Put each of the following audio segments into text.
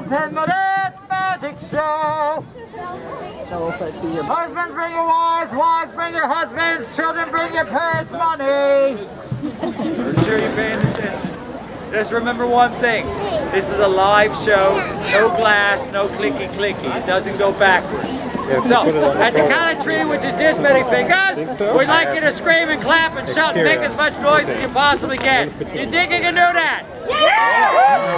10 minutes magic show. Husbands bring your wives, wives bring your husbands, children bring your parents money. I'm sure you're paying attention. Just remember one thing. This is a live show. No glass, no clicky clicky. It doesn't go backwards. So, at the count of 3, which is this many fingers, we'd like you to scream and clap and shout and make as much noise as you possibly can. You think you can do that? Yeah!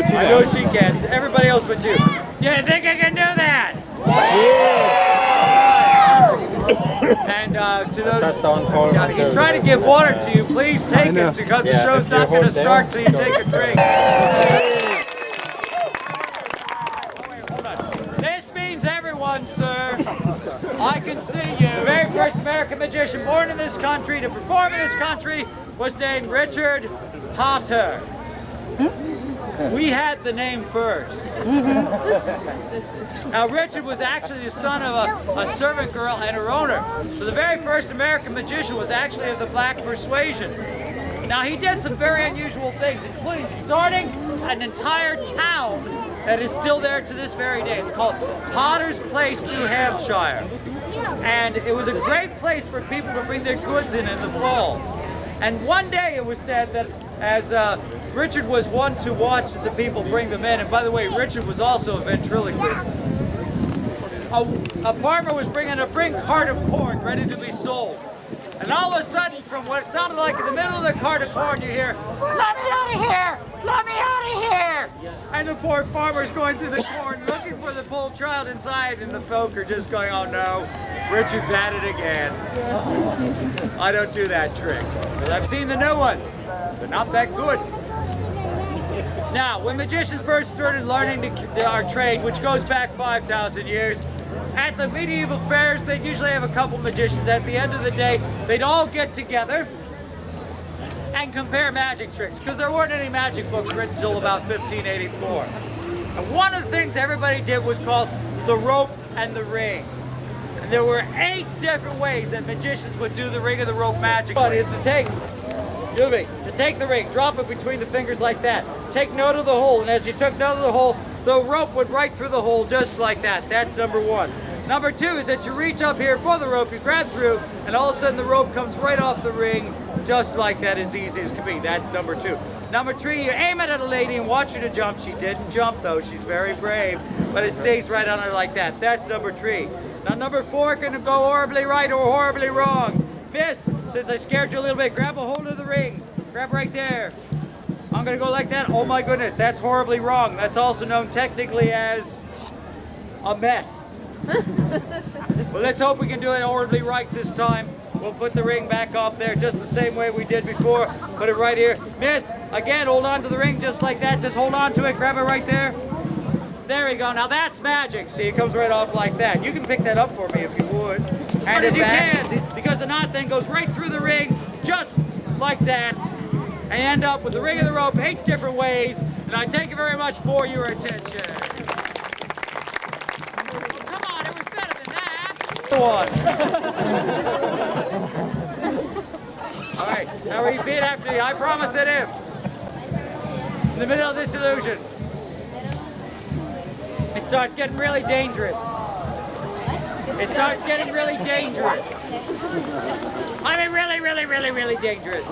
I know she can. Everybody else but you. You think you can do that? And to those, he's trying to give water to you. Please take it because the show's not going to start till you take a drink. This means everyone, sir. I can see you. The very first American magician born in this country to perform in this country was named Richard Potter. We had the name first. Now, Richard was actually the son of a servant girl and her owner. So the very first American magician was actually of the black persuasion. Now, he did some very unusual things, including starting an entire town that is still there to this very day. It's called Potter's Place, New Hampshire. And it was a great place for people to bring their goods in the fall. And one day it was said that as Richard was one to watch the people bring them in, and by the way, Richard was also a ventriloquist. A farmer was bringing a cart of corn ready to be sold. And all of a sudden, from what sounded like in the middle of the cart of corn, you hear, "Let me out of here! Let me out of here!" And the poor farmer's going through the corn looking for the poor child inside, and the folk are just going, "Oh no, Richard's at it again." I don't do that trick. But I've seen the new ones. They're not that good. Now, when magicians first started learning our trade, which goes back 5,000 years, at the medieval fairs, they'd usually have a couple magicians. At the end of the day, they'd all get together and compare magic tricks, because there weren't any magic books written until about 1584. And one of the things everybody did was called the rope and the ring. And there were 8 different ways that magicians would do the ring of the rope magic. One is to take the ring, drop it between the fingers like that. Take note of the hole, and as you took note of the hole, the rope would right through the hole just like that. That's number 1. Number 2 is that you reach up here for the rope, you grab through, and all of a sudden the rope comes right off the ring just like that, as easy as can be. That's number 2. Number 3, you aim it at a lady and watch her to jump. She didn't jump though, she's very brave, but it stays right on her like that. That's number 3. Now number 4 can go horribly right or horribly wrong. Miss, since I scared you a little bit, grab a hold of the ring. Grab right there. I'm gonna go like that. Oh my goodness, that's horribly wrong. That's also known technically as a mess. Well, let's hope we can do it horribly right this time. We'll put the ring back up there just the same way we did before. Put it right here. Miss, again, hold on to the ring just like that. Just hold on to it. Grab it right there. There we go. Now that's magic. See, it comes right off like that. You can pick that up for me if you would. And as you can, because the knot then goes right through the ring, just like that. And end up with the ring of the rope 8 different ways. And I thank you very much for your attention. Come on, it was better than that. Go on. All right, now repeat after me. I promise that if, in the middle of this illusion, it starts getting really dangerous. It starts getting really dangerous. I mean really, really, really, really dangerous.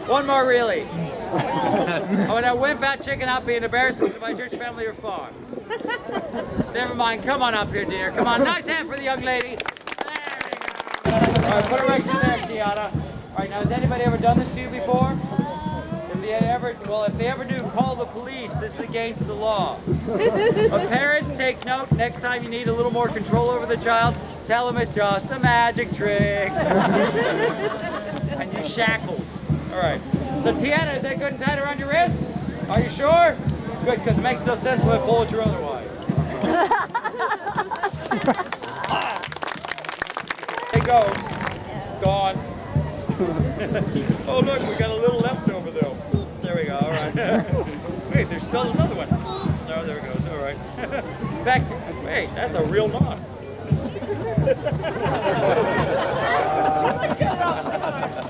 One more really. I want to wimp out, chicken out, be an embarrassment to my church family or farm. Never mind, come on up here, dear. Come on, nice hand for the young lady. There we go. All right, put it right to there, Tiana. All right, now has anybody ever done this to you before? If they ever do, call the police. This is against the law. But parents, take note. Next time you need a little more control over the child, tell them it's just a magic trick. And use shackles. All right. So Tiana, is that good and tight around your wrist? Are you sure? Good, because it makes no sense when I pull at you otherwise. There you go. Gone. Oh look, we got a little left over though. There we go, all right. Wait, there's still another one. Oh, there it goes, all right. Back to, wait, that's a real knot.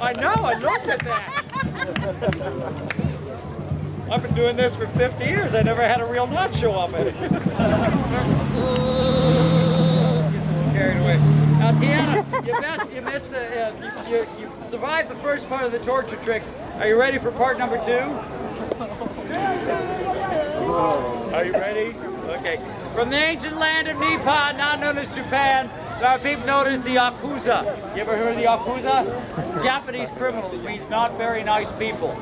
I know, I looked at that. I've been doing this for 50 years. I never had a real knot show up in it. Gets a little carried away. Now, Tiana, you survived the first part of the torture trick. Are you ready for part number 2? Are you ready? Okay. From the ancient land of Nippon, now known as Japan, there are people known as the Yakuza. You ever heard of the Yakuza? Japanese criminals, means not very nice people.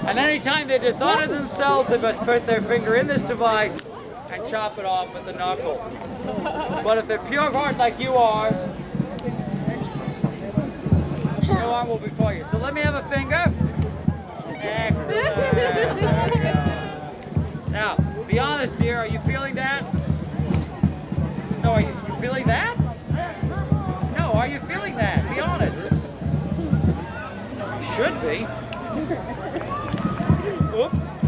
And anytime they dishonor themselves, they must put their finger in this device and chop it off with the knuckle. But if they're pure of heart like you are, no harm will befall you. So let me have a finger. Excellent. There we go. Now, be honest, dear, are you feeling that? No, are you feeling that? No, are you feeling that? Be honest. You should be. Oops.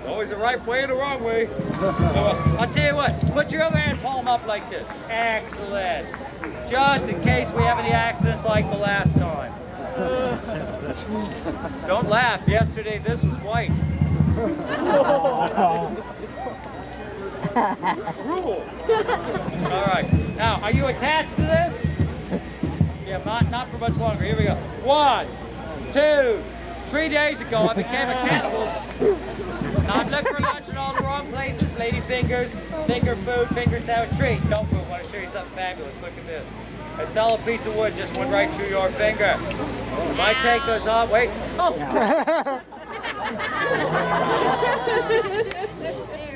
Always the right way and the wrong way. I'll tell you what, put your other hand palm up like this. Excellent. Just in case we have any accidents like the last time. Don't laugh. Yesterday this was white. Cruel. All right. Now, are you attached to this? Yeah, not for much longer. Here we go. 1, 2, 3 days ago, I became a cannibal. Now I'm looking for lunch in all the wrong places. Lady fingers, finger food, finger salad, treat. Don't move. I want to show you something fabulous. Look at this. I sell a piece of wood, just went right through your finger. If I take those off, wait. Oh.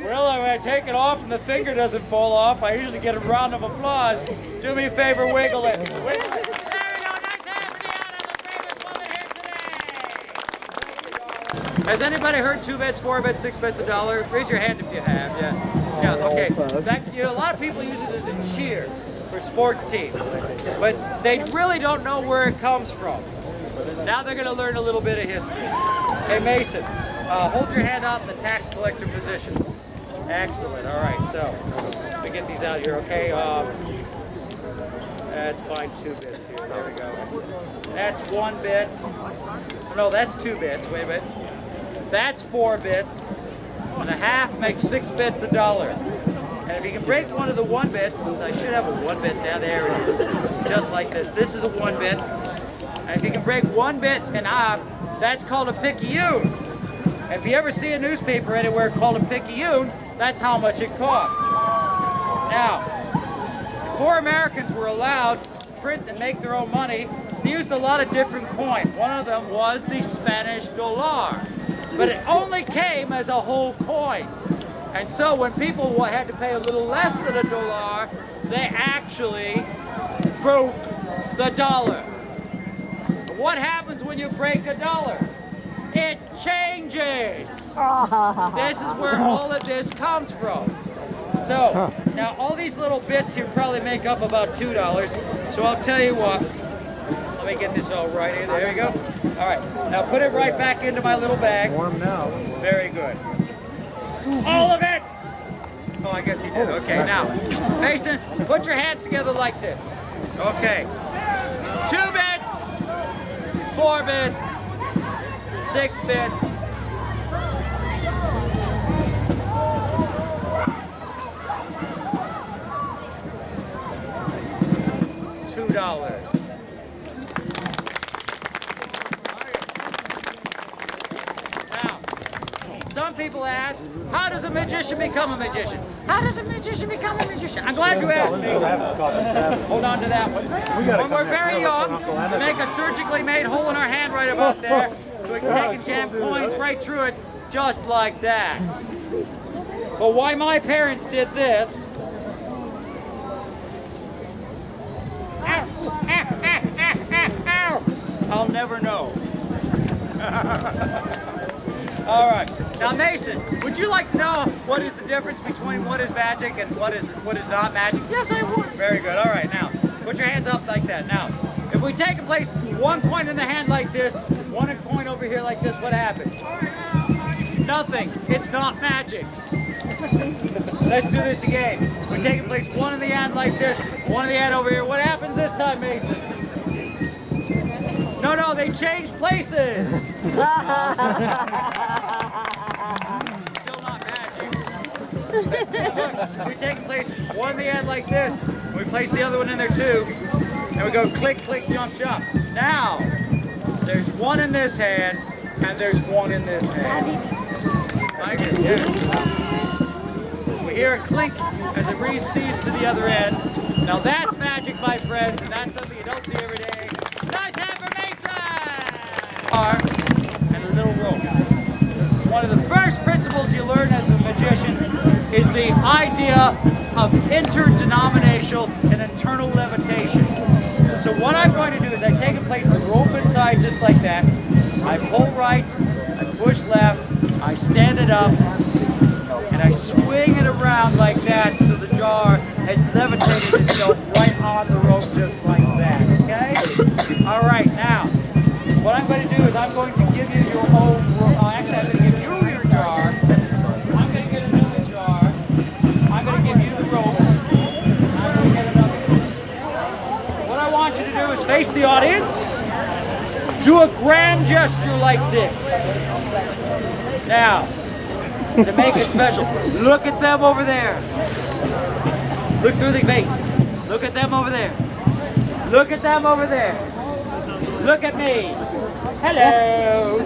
Well, when I take it off and the finger doesn't fall off, I usually get a round of applause. Do me a favor, wiggle it. Wiggle it. There we go. Nice hands, Deanna, the famous woman here today. Has anybody heard 2 bits, 4 bits, 6 bits, $1? Raise your hand if you have. Yeah. Okay. A lot of people use it as a cheer for sports teams, but they really don't know where it comes from. Now they're going to learn a little bit of history. Hey Mason, hold your hand out in the tax collector position. Excellent. All right, so let me get these out here, okay? That's fine, 2 bits here. There we go. That's 1 bit. No, that's 2 bits. Wait a minute. That's 4 bits. And a half makes 6 bits $1. And if you can break one of the 1 bits, I should have a 1 bit down there. It is. Just like this. This is a 1 bit. And if you can break 1 bit in half, that's called a picayune. And if you ever see a newspaper anywhere called a picayune, that's how much it costs. Now, before Americans were allowed to print and make their own money, they used a lot of different coins. One of them was the Spanish dollar. But it only came as a whole coin. And so when people had to pay a little less than $1, they actually broke the dollar. What happens when you break $1? It changes. This is where all of this comes from. So, now all these little bits here probably make up about $2. So I'll tell you what. Let me get this all right here. There we go. All right. Now put it right back into my little bag. Warm now. Very good. All of it. Oh, I guess he did. Okay, now, Mason, put your hands together like this. Okay. 2 bits, 4 bits, 6 bits. $2. Now, some people ask, how does a magician become a magician? How does a magician become a magician? I'm glad you asked me. Hold on to that one. When we're very young, we make a surgically made hole in our hand right about there, so we can take and jam coins right through it, just like that. But why my parents did this, I'll never know. All right. Now, Mason, would you like to know what is the difference between what is magic and what is not magic? Yes, I would. Very good. All right. Now, put your hands up like that. Now, if we take and place 1 coin in the hand like this, 1 coin over here like this, what happens? Nothing. It's not magic. Let's do this again. We take and place 1 in the hand like this, 1 in the hand over here. What happens this time, Mason? No, they change places. Still not magic. Look, we take place one in the end like this. And we place the other one in there too. And we go click, click, jump, jump. Now, there's one in this hand, and there's one in this hand. Yes. We hear a clink as it recedes to the other end. Now that's magic, my friends, and that's something you don't see every day. Nice hand for Mason! And a little rope. It's one of the first principles you learn as a magician is the idea of interdenominational and internal levitation. So what I'm going to do is I take and place the rope inside just like that. I pull right, I push left, I stand it up, and I swing it around like that so the jar has levitated itself right on the rope just like that, okay? All right, now, what I'm going to do is I'm going to give you your own, actually I'm going to give you your jar, I'm going to get another jar, I'm going to give you the rope, I'm going to get another rope. What I want you to do is face the audience, do a grand gesture like this. Now, to make it special, look at them over there. Look through the face. Look at them over there. Look at them over there. Look at me. Hello.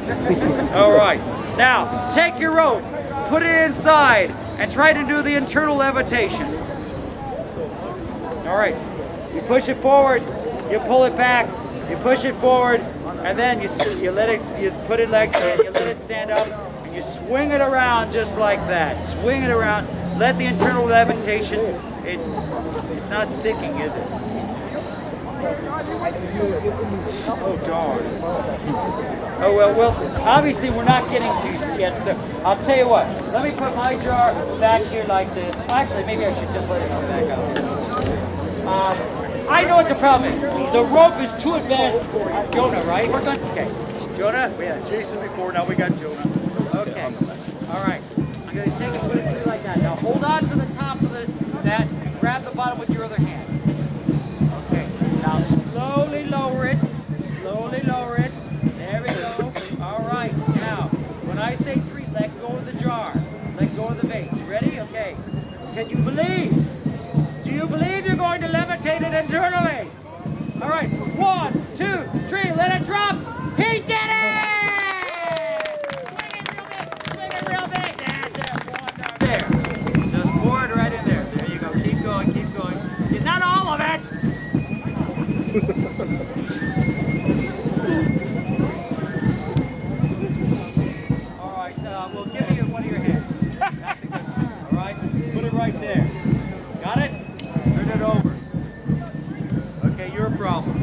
All right. Now, take your rope, put it inside, and try to do the internal levitation. All right. You push it forward, you pull it back, you push it forward, and then you let it, you put it like, you let it stand up, and you swing it around just like that. Swing it around. Let the internal levitation. It's not sticking, is it? Oh darn. Oh well. Obviously we're not getting to you yet. So I'll tell you what. Let me put my jar back here like this. Actually, maybe I should just let it go back out. I know what the problem is. The rope is too advanced for you. Jonah, right? We're going. Okay. Jonah. We had Jason before. Now we got Jonah. Okay. All right. I'm going to take it, put it through like that. Now hold on to the top of that. Grab the bottom with your other hand. Okay. Now slowly lower it. Slowly lower it. There we go. All right. Now, when I say 3, let go of the jar. Let go of the vase. You ready? Okay. Can you believe? Do you believe you're going to levitate it internally? All right. 1, 2, 3. Let it drop. He did it! Swing it real big. That's it. One down there. Just pour it right in there. There you go. Keep going. Keep going. It's not all of it. All right. We'll give you one of your hands. That's a good one. All right. Put it right there. Got it? Turn it over. Okay, you're a problem.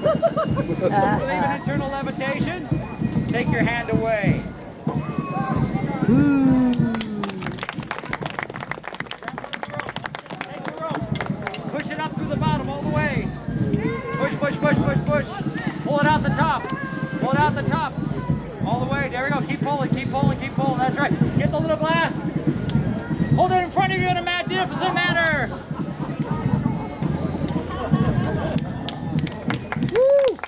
Believe in internal levitation? Take your hand away. Take the rope. Push it up through the bottom all the way. Push, push, push, push, push. Pull it out the top. Pull it out the top. All the way. There we go. Keep pulling, keep pulling, keep pulling. That's right. Get the little glass. Hold it in front of you in a magnificent manner. Woo! You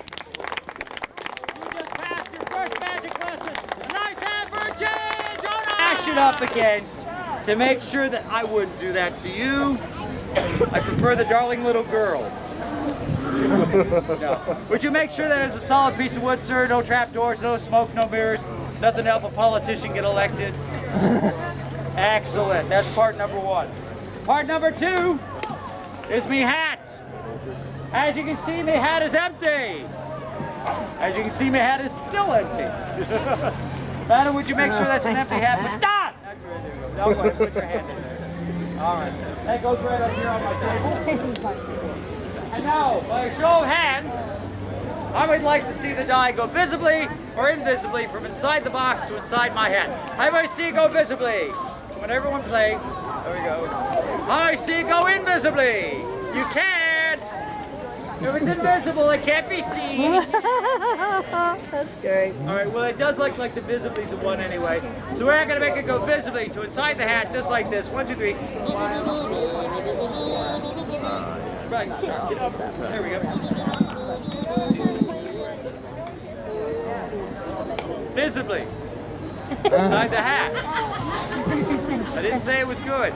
just passed your first magic lesson. A nice hand for Jonah! Mash it up against to make sure that I wouldn't do that to you. I prefer the darling little girl. No. Would you make sure that it's a solid piece of wood, sir? No trapdoors, no smoke, no mirrors, nothing to help a politician get elected. Excellent. That's part number 1. Part number 2 is me hat. As you can see, my hat is empty. As you can see, my hat is still empty. Madam, would you make sure that's an empty hat? But not! No, go ahead, put your hand in there. All right. That goes right up here on my table. And now, by a show of hands, I would like to see the die go visibly or invisibly from inside the box to inside my hat. I might see it go visibly. When everyone play, there we go. I see it go invisibly. You can't. If it's invisible, it can't be seen. That's great. All right, well, it does look like the visiblies of one anyway. So we're going to make it go visibly to inside the hat, just like this. 1, 2, 3. Right, get up. There we go. invisibly inside the hat. I didn't say it was good.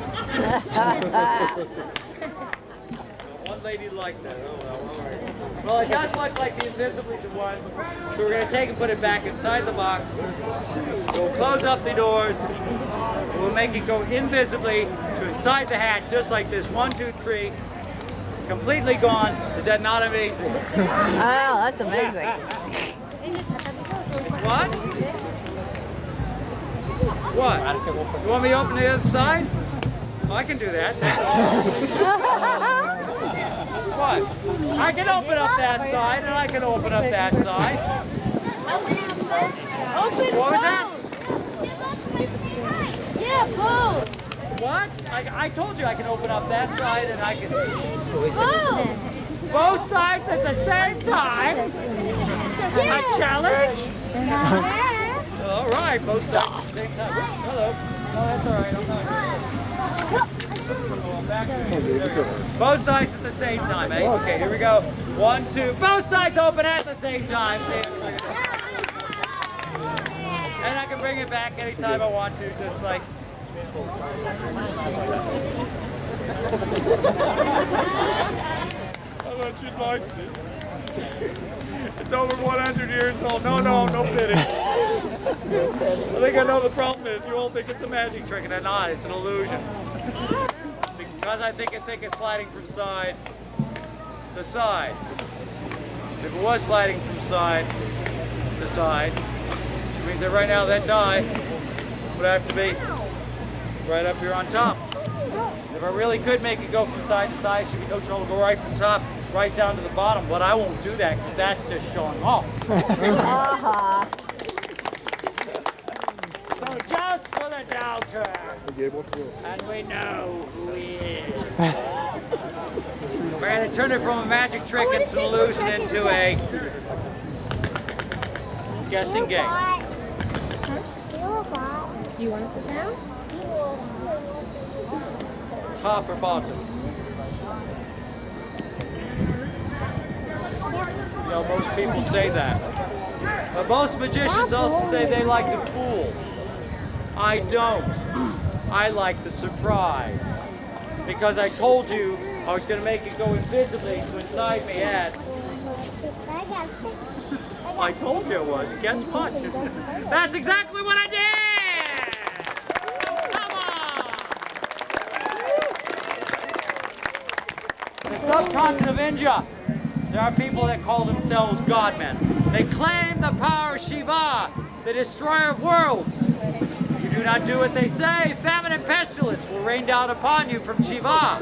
One lady liked that. Oh, well, all right. Well, it does look like the invisibly's one, so we're going to take and put it back inside the box. We'll close up the doors. We'll make it go invisibly to inside the hat, just like this. 1, 2, 3. Completely gone. Is that not amazing? Wow, that's amazing. It's what? What? You want me to open the other side? Well, I can do that. What? I can open up that side and I can open up that side. What was that? Yeah, both. What? I told you I can open up that side and I can... Both. Both sides at the same time? A challenge? All right, both sides at the same time. Oops, hello. No, that's all right. I'm not... Oh, I'm back. There we go. Both sides at the same time, eh? Okay, here we go. 1, 2. Both sides open at the same time. See? And I can bring it back anytime I want to, just like... I thought you'd like it. It's over 100 years old. No pity. I think I know the problem is you all think it's a magic trick, and it's not. It's an illusion. Because I think it's sliding from side to side. If it was sliding from side to side, it means that right now that die would have to be right up here on top. If I really could make it go from side to side, it should be no trouble to go right from top, right down to the bottom. But I won't do that because that's just showing off. So just for the doubter, and we know who he is. We're going to turn it from a magic trick into an illusion into a guessing game. You want to sit down? Top or bottom? You know, most people say that. But most magicians also say they like to fool. I don't. I like to surprise. Because I told you I was going to make it go invisibly to inside me head. I told you it was. Guess what? That's exactly what I did! Come on! The subcontinent of India, there are people that call themselves godmen. They claim the power of Shiva, the destroyer of worlds. If you do not do what they say, famine and pestilence will rain down upon you from Shiva.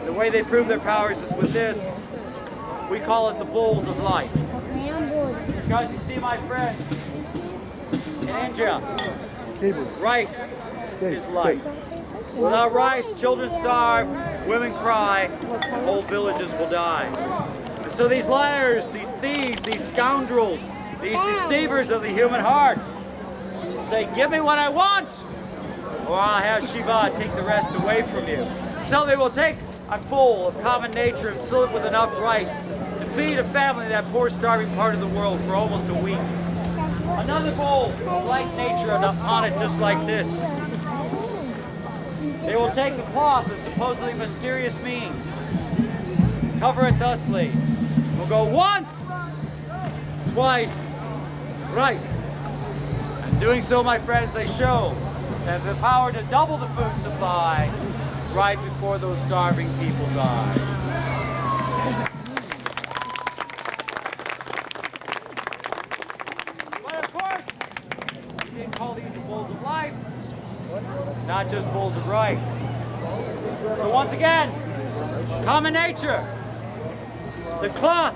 The way they prove their powers is with this. We call it the bowls of life. Because you see, my friends, in India, rice is life. Without rice, children starve, women cry, whole villages will die. And so these liars, these thieves, these scoundrels, these deceivers of the human heart say, give me what I want, or I'll have Shiva take the rest away from you. So they will take a bowl of common nature and fill it with enough rice to feed a family in that poor starving part of the world for almost a week. Another bowl of like nature on it just like this. They will take a cloth of supposedly mysterious means, cover it thusly. We'll go once, twice, thrice. And doing so, my friends, they show they have the power to double the food supply right before those starving people's eyes. But of course, you didn't call these the bowls of life, not just bowls of rice. So once again, common nature, the cloth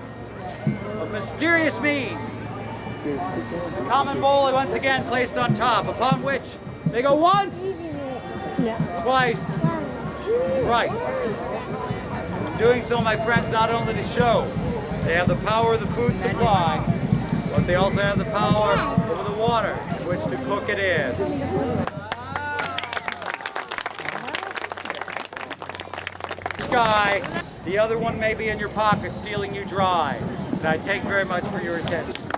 of mysterious means, the common bowl once again placed on top, upon which they go once, twice, thrice. Doing so, my friends, not only to show they have the power of the food supply, but they also have the power over the water in which to cook it in. Sky, the other one may be in your pocket stealing you dry. And I thank very much for your attention.